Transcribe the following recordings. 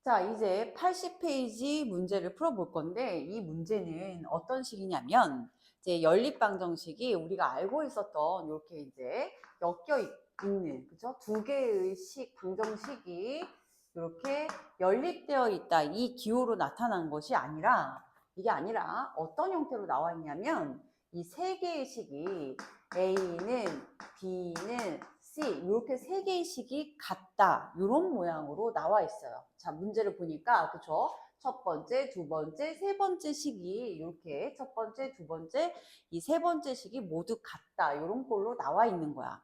자, 이제 80페이지 문제를 풀어볼 건데, 이 문제는 어떤 식이냐면, 이제 연립방정식이 우리가 알고 있었던 이렇게 이제 엮여 있는, 그죠? 두 개의 방정식이 이렇게 연립되어 있다. 이 기호로 나타난 것이 아니라, 이게 아니라 어떤 형태로 나와 있냐면, 이 세 개의 식이 A는, B는, C 이렇게 세 개의 식이 같다 이런 모양으로 나와 있어요. 자, 문제를 보니까 그쵸? 첫 번째, 두 번째, 세 번째 식이 이렇게 첫 번째, 두 번째, 이 세 번째 식이 모두 같다 이런 꼴로 나와 있는 거야.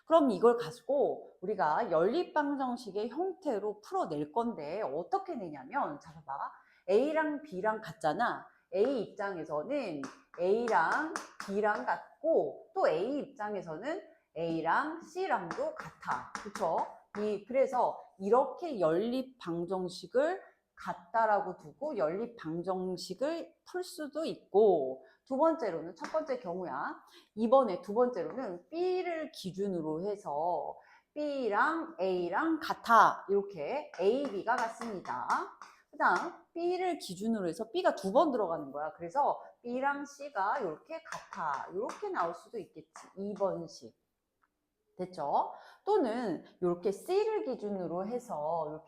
그럼 이걸 가지고 우리가 연립방정식의 형태로 풀어낼 건데 어떻게 내냐면 자 봐봐. A랑 B랑 같잖아. A 입장에서는 A랑 B랑 같고 또 A 입장에서는 A랑 C랑도 같아. 그쵸? 그래서 이렇게 연립방정식을 같다라고 두고 연립방정식을 풀 수도 있고 두 번째로는 첫 번째 경우야. 이번에 두 번째로는 B를 기준으로 해서 B랑 A랑 같아. 이렇게 A, B가 같습니다. 그 다음 B를 기준으로 해서 B가 두 번 들어가는 거야. 그래서 B랑 C가 이렇게 같아. 이렇게 나올 수도 있겠지. 2번식. 됐죠? 또는 이렇게 C를 기준으로 해서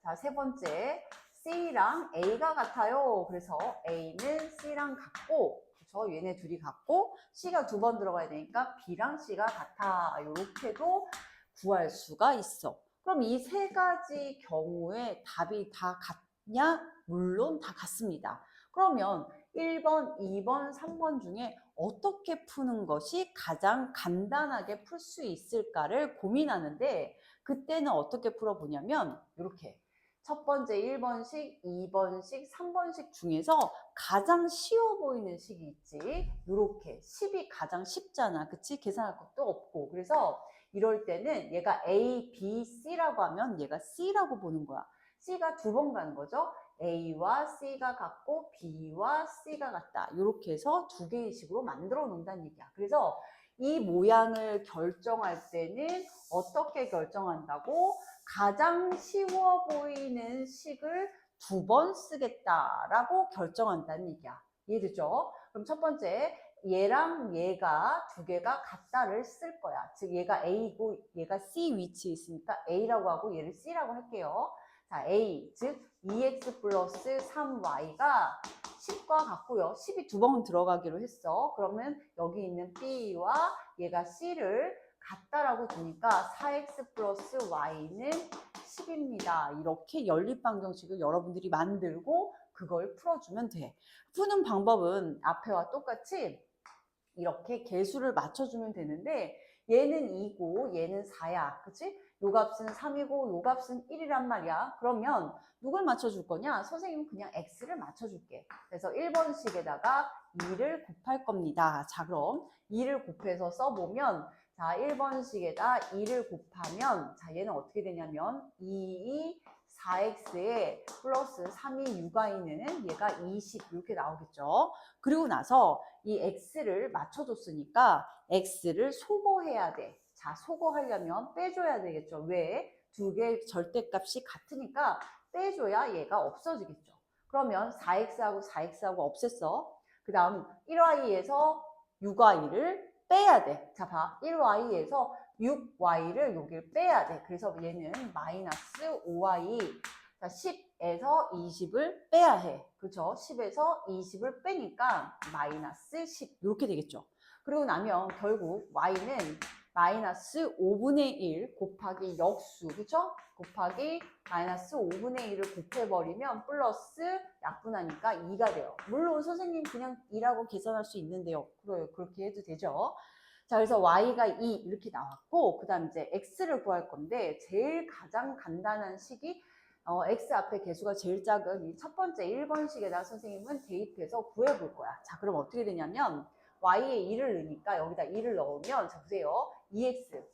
자, 세 번째 C랑 A가 같아요. 그래서 A는 C랑 같고 그렇죠? 얘네 둘이 같고 C가 두 번 들어가야 되니까 B랑 C가 같아. 이렇게도 구할 수가 있어. 그럼 이 세 가지 경우에 답이 다 같냐? 물론 다 같습니다. 그러면 1번, 2번, 3번 중에 어떻게 푸는 것이 가장 간단하게 풀 수 있을까를 고민하는데 그때는 어떻게 풀어보냐면 이렇게 첫 번째 1번식, 2번식, 3번식 중에서 가장 쉬워 보이는 식이 있지. 이렇게 10이 가장 쉽잖아. 그치? 계산할 것도 없고. 그래서 이럴 때는 얘가 A, B, C라고 하면 얘가 C라고 보는 거야. C가 두 번 가는 거죠. A와 C가 같고 B와 C가 같다. 이렇게 해서 두 개의 식으로 만들어 놓는다는 얘기야. 그래서 이 모양을 결정할 때는 어떻게 결정한다고? 가장 쉬워 보이는 식을 두 번 쓰겠다라고 결정한다는 얘기야. 이해되죠? 그럼 첫 번째, 얘랑 얘가 두 개가 같다를 쓸 거야. 즉 얘가 A고 얘가 C 위치에 있으니까 A라고 하고 얘를 C라고 할게요. 자, A, 즉 2x 플러스 3y가 10과 같고요. 10이 두 번 들어가기로 했어. 그러면 여기 있는 B와 얘가 C를 같다라고 주니까 4x 플러스 y는 10입니다. 이렇게 연립방정식을 여러분들이 만들고 그걸 풀어주면 돼. 푸는 방법은 앞에와 똑같이 이렇게 개수를 맞춰주면 되는데 얘는 2고 얘는 4야. 그치? 요 값은 3이고 요 값은 1이란 말이야. 그러면 누굴 맞춰줄 거냐? 선생님은 그냥 x를 맞춰줄게. 그래서 1번식에다가 2를 곱할 겁니다. 자, 그럼 2를 곱해서 써보면 자, 1번식에다 2를 곱하면 자, 얘는 어떻게 되냐면 2이 4x에 플러스 3이 6i는 얘가 20 이렇게 나오겠죠. 그리고 나서 이 x를 맞춰줬으니까 x를 소거해야 돼. 자, 소거하려면 빼줘야 되겠죠. 왜? 두 개의 절대값이 같으니까 빼줘야 얘가 없어지겠죠. 그러면 4x하고 4x하고 없앴어. 그 다음 1y에서 6y를 빼야 돼. 자, 봐. 1y에서 6y를 여기를 빼야 돼. 그래서 얘는 마이너스 5y. 자, 10에서 20을 빼야 해. 그렇죠? 10에서 20을 빼니까 마이너스 10 이렇게 되겠죠. 그리고 나면 결국 y는 마이너스 5분의 1 곱하기 역수, 그렇죠? 곱하기 마이너스 5분의 1을 곱해버리면 플러스 약분하니까 2가 돼요. 물론 선생님 그냥 2라고 계산할 수 있는데요. 그렇게 해도 되죠. 자, 그래서 y가 2 이렇게 나왔고 그 다음 이제 x를 구할 건데 제일 가장 간단한 식이 x 앞에 개수가 제일 작은 이 첫 번째 1번식에다 선생님은 대입해서 구해볼 거야. 자, 그럼 어떻게 되냐면 y에 2를 넣으니까 여기다 2를 넣으면 자 보세요. 2x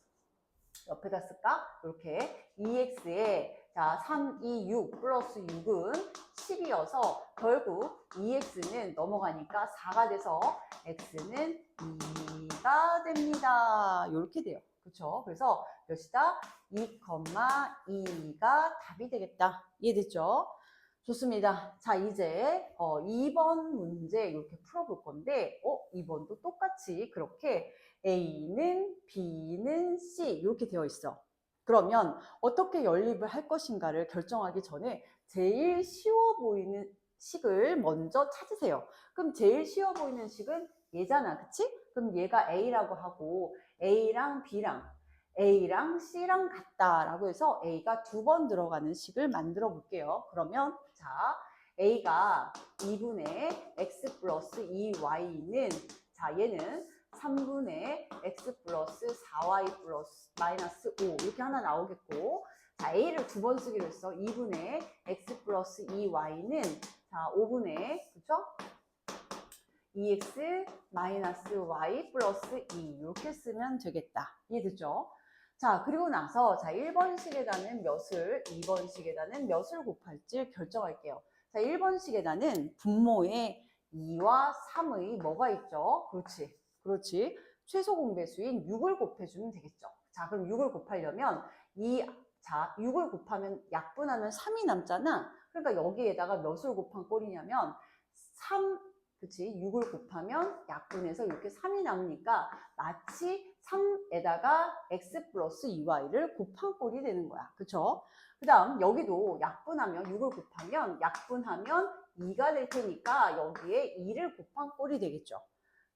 옆에다 쓸까? 이렇게 2x에 자 3, 2, 6 플러스 6은 10이어서 결국 2x는 넘어가니까 4가 돼서 x는 2가 됩니다. 이렇게 돼요. 그렇죠? 그래서 몇이다? 2,2가 답이 되겠다. 이해됐죠? 좋습니다. 자, 이제 2번 문제 이렇게 풀어볼 건데 2번도 똑같이 그렇게 A는 B는 C 이렇게 되어 있어. 그러면 어떻게 연립을 할 것인가를 결정하기 전에 제일 쉬워 보이는 식을 먼저 찾으세요. 그럼 제일 쉬워 보이는 식은 얘잖아, 그치? 그럼 얘가 A라고 하고 A랑 C랑 같다라고 해서 A가 2번 들어가는 식을 만들어 볼게요. 그러면 자, A가 2분의 X 플러스 2Y는 자, 얘는 3분의 X 플러스 4Y 플러스 마이너스 5 이렇게 하나 나오겠고 자, A를 2번 쓰기로 했어. 2분의 X 플러스 2Y는 자, 5분의 그쵸? 2x 마이너스 y 플러스 2 이렇게 쓰면 되겠다. 이해됐죠? 자, 그리고 나서 자 1번식에다는 몇을 2번식에다는 몇을 곱할지 결정할게요. 자, 1번식에다는 분모에 2와 3의 뭐가 있죠? 그렇지. 최소 공배수인 6을 곱해주면 되겠죠. 자, 그럼 6을 곱하려면 자, 6을 곱하면 약분하면 3이 남잖아. 그러니까 여기에다가 몇을 곱한 꼴이냐면 그치? 6을 곱하면 약분해서 이렇게 3이 남으니까 마치 3에다가 x 플러스 2y를 곱한 꼴이 되는 거야. 그쵸? 그 다음 여기도 약분하면 6을 곱하면 약분하면 2가 될 테니까 여기에 2를 곱한 꼴이 되겠죠.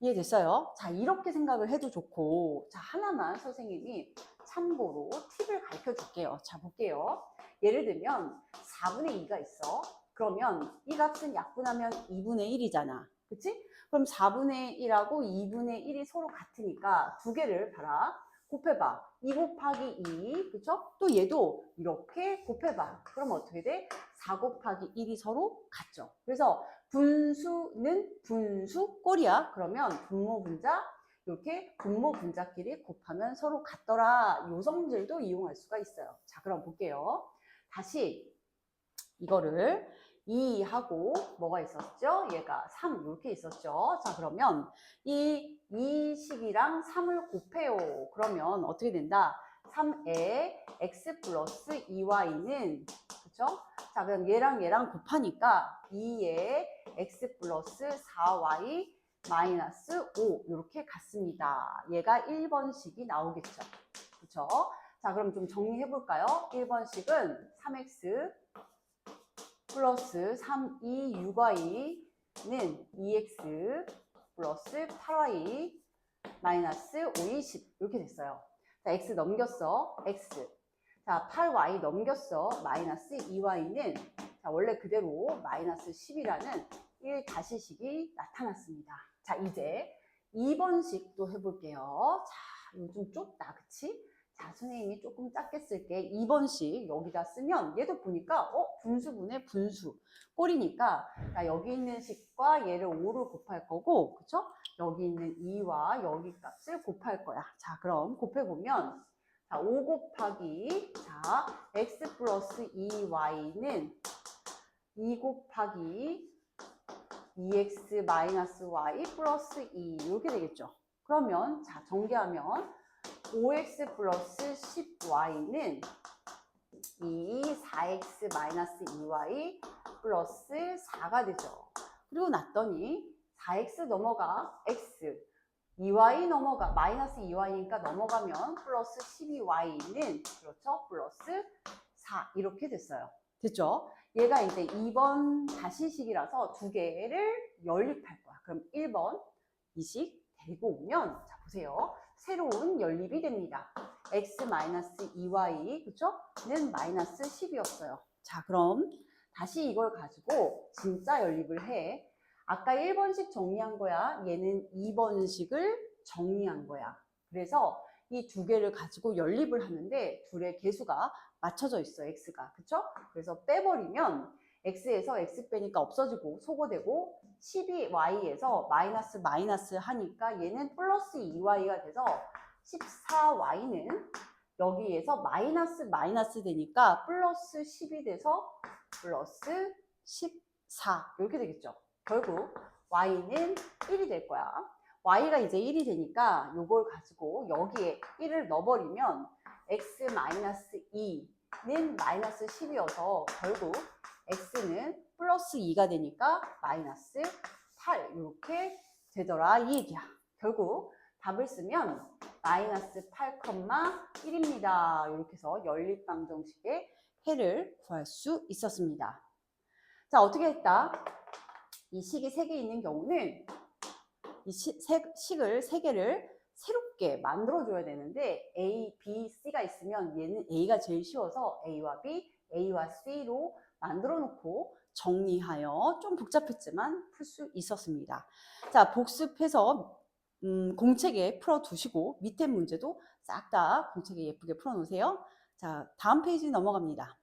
이해됐어요? 자, 이렇게 생각을 해도 좋고 자, 하나만 선생님이 참고로 팁을 가르쳐 줄게요. 자, 볼게요. 예를 들면 4분의 2가 있어. 그러면 이 값은 약분하면 2분의 1이잖아. 그치? 그럼 4분의 1하고 2분의 1이 서로 같으니까 두 개를 봐라. 곱해봐. 2 곱하기 2, 그쵸? 또 얘도 이렇게 곱해봐. 그럼 어떻게 돼? 4 곱하기 1이 서로 같죠. 그래서 분수는 분수 꼴이야. 그러면 분모 분자 이렇게 분모 분자끼리 곱하면 서로 같더라. 요 성질도 이용할 수가 있어요. 자, 그럼 볼게요. 다시 이거를 2하고 뭐가 있었죠? 얘가 3 이렇게 있었죠. 자, 그러면 이 식이랑 3을 곱해요. 그러면 어떻게 된다? 3에 x 플러스 2y는 그쵸? 자, 그럼 얘랑 곱하니까 2에 x 플러스 4y 마이너스 5 이렇게 같습니다. 얘가 1번식이 나오겠죠. 그쵸? 자, 그럼 좀 정리해 볼까요? 1번식은 3x 플러스 3, 2, 6y는 2x 플러스 8y 마이너스 5, 20 이렇게 됐어요. 자, x 넘겼어. x. 자, 8y 넘겼어. 마이너스 2y는 자, 원래 그대로 마이너스 10이라는 1다시식이 나타났습니다. 자, 이제 2번식 또 해볼게요. 자, 이거 좀 좁다. 그치? 자, 선생님이 조금 작게 쓸게. 2번씩 여기다 쓰면 얘도 보니까 분수분의 분수 꼴이니까 자, 여기 있는 식과 얘를 5를 곱할 거고 그쵸? 여기 있는 2와 여기 값을 곱할 거야. 자, 그럼 곱해보면 자, 5 곱하기 자, x 플러스 2y는 2 곱하기 2x 마이너스 y 플러스 2 이렇게 되겠죠. 그러면 자, 전개하면 5x 플러스 10y는 4x 마이너스 2y 플러스 4가 되죠. 그리고 났더니 4x 넘어가 x, 2y 넘어가 마이너스 2y니까 넘어가면 플러스 12y는 그렇죠? 플러스 4 이렇게 됐어요. 됐죠? 얘가 이제 2번 다시식이라서 두 개를 연립할 거야. 그럼 1번 이 식 데리고 오면 자 보세요. 새로운 연립이 됩니다. x-2y 그쵸?는 마이너스 10이었어요. 자, 그럼 다시 이걸 가지고 진짜 연립을 해. 아까 1번식 정리한 거야. 얘는 2번식을 정리한 거야. 그래서 이 두 개를 가지고 연립을 하는데 둘의 계수가 맞춰져 있어, x가. 그쵸? 그래서 빼버리면 x에서 x 빼니까 없어지고 소거되고 12y에서 마이너스 하니까 얘는 플러스 2y가 돼서 14y는 여기에서 마이너스 되니까 플러스 10이 돼서 플러스 14 이렇게 되겠죠. 결국 y는 1이 될 거야. y가 이제 1이 되니까 이걸 가지고 여기에 1을 넣어버리면 x-2는 마이너스 10이어서 결국 x는 플러스 2가 되니까 마이너스 8 이렇게 되더라 이 얘기야. 결국 답을 쓰면 마이너스 8,1입니다. 이렇게 해서 연립방정식의 해를 구할 수 있었습니다. 자, 어떻게 했다? 이 식이 3개 있는 경우는 이 식을 3개를 새롭게 만들어줘야 되는데 A, B, C가 있으면 얘는 A가 제일 쉬워서 A와 B, A와 C로 만들어 놓고 정리하여 좀 복잡했지만 풀 수 있었습니다. 자, 복습해서 공책에 풀어두시고 밑에 문제도 싹 다 공책에 예쁘게 풀어놓으세요. 자, 다음 페이지 넘어갑니다.